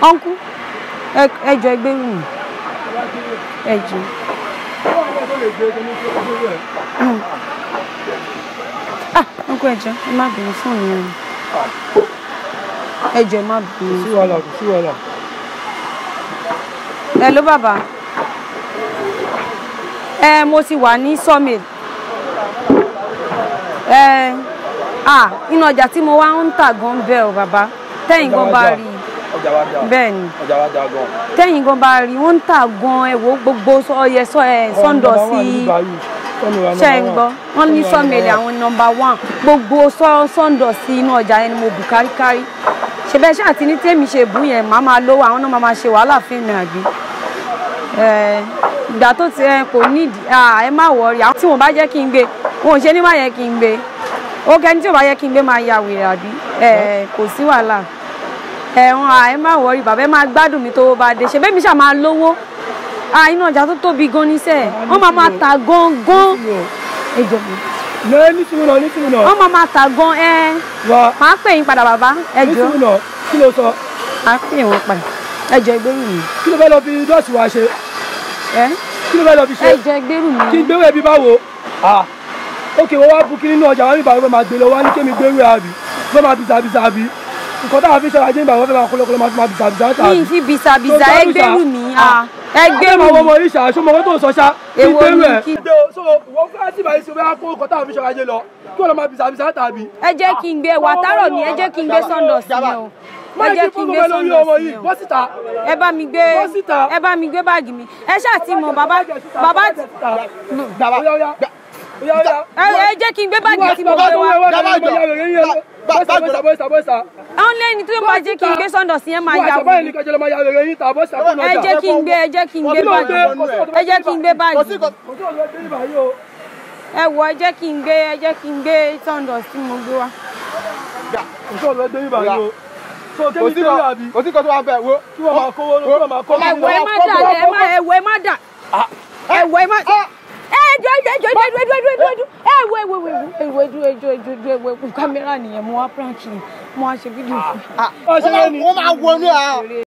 Uncle, ẹjọ́ ẹgbẹ́ rù. Ẹjọ́. Uncle ẹjọ́, ẹ má bínú fún mi. Ẹjọ́ ẹ má bínú. Sí wàhálà. Hello bàbá. Mo ti wà ní Sawmill. Inú ọjà tí mo wá ń tà gan bẹ́ẹ̀ o bàbá. Tẹ́yìn gan bá rí. Bẹ́ẹ̀ ni. Tẹ́yìn gan bá rí, wọ́n ń tà gan ẹ̀wọ̀ gbogbo sọ́ndọ̀ sí ṣe ń gbọ́. Wọ́n ní Sawmill àwọn #1. Gbogbo sọ́ndọ̀ sí inú ọjà yẹn ni mo bù káríkárí. Ṣé bẹ́ẹ̀ ṣáà ti ní tèmi ṣe bù yẹn, màá máa lówó, àwọn náà máa ṣe wàhálà fún mi àbí. Ìgbà tó ti kò nídìí ẹ má wọrí, àwọn tí wọ́n bá jẹ́ kí n gbé wọn ò ṣe ní má yẹ kí n gbé. Ó kẹ́ni tí ò bá yẹ kí n gbé máa ya wèrè àbí. Kò sí wàhálà. Ẹ má wọrí, bàbá ẹ máa gbádùn mi tó bá dé. Ṣé bẹ́ẹ̀ mi ṣáà máa lówó. Inú ọjà tó tóbi gan níṣẹ́. Wọ́n máa ta gan. Ẹjọ́ mi. Nísìnyí náà. Wọ́n máa ta gan Màá pè yín padà bàbá. Ẹjọ́. Nísìnyí náà, kí ló sọ? Màá pè wọ́n padà. Ẹjọ́ ẹgbẹ́rù mi. Kí ló fẹ́ lọ fi dọ́ọ̀sì wa ṣe? Kí ló fẹ́ lọ fi ṣe? Ẹjọ́ ẹgbẹ́rù mi. Kí n gbéwèé bí báwo? Ókè wọ́n wá bú kí nínú ọjà wọn nígbà wọ́n máa gbé lọ wá ní kémi gbéwèé àbí wọ́n máa bìsàbìsà àbí nǹkan táwọn fi ṣọ́ra jẹ́ nígbà wọ́n fẹ́ máa kọ́lọ́kọ́lọ́ máa bìsàbìsà tàbí. Mi fi bìsàbìsà ẹgbẹ́rù mi. Ẹgbẹ́rù mi. Àwọn ọmọ yìí ṣàṣọ mọ́ tó ń sọ ṣá. Èwo ni kí. So wọ́n fẹ́ sí ìbáyìí sí wọ́n kó nǹkan táwọn fi ṣọ́ra jẹ́ lọ kí wọ́n lọ máa bìsàbìsà tàbí. Ẹ jẹ́ kí n gbé wàtárọ̀ ni ẹ jẹ́ kí n gbé sọ́ndọ̀ sí o. Ẹ jẹ́ kí n gbé sọ́ndọ̀ sí o. Ẹ bá mi gbé báàgì mi. Ẹ ṣáà ti mọ̀ bàbá ẹ jẹ́ kí n gbé báàgì tí mo gbé wá. Àwọn lẹ́ni tó bá jẹ́ kí n gbé sọ́ndọ̀ sí ẹ máa yà wò. Ẹ jẹ́ kí n gbé báàgì. Ẹ jẹ́ kí n gbé báàgì. Ẹ wò ẹ jẹ́ kí n gbé sọ́ndọ̀ sí mo gbé wá. Kò sí kan tó wà bẹ́ẹ̀ wo. Kí wọ́n máa kówó lọ, kí wọ́n máa kó. Ẹ̀wọ̀ ẹ má dà ẹ̀wọ̀ ẹ má dà. Ẹ̀wọ̀ ẹ má dà. Kámẹ́rà nìyẹn mo wá prank ni mo wá ṣe fídíò fún. Wọ́n máa wọnú ẹ̀.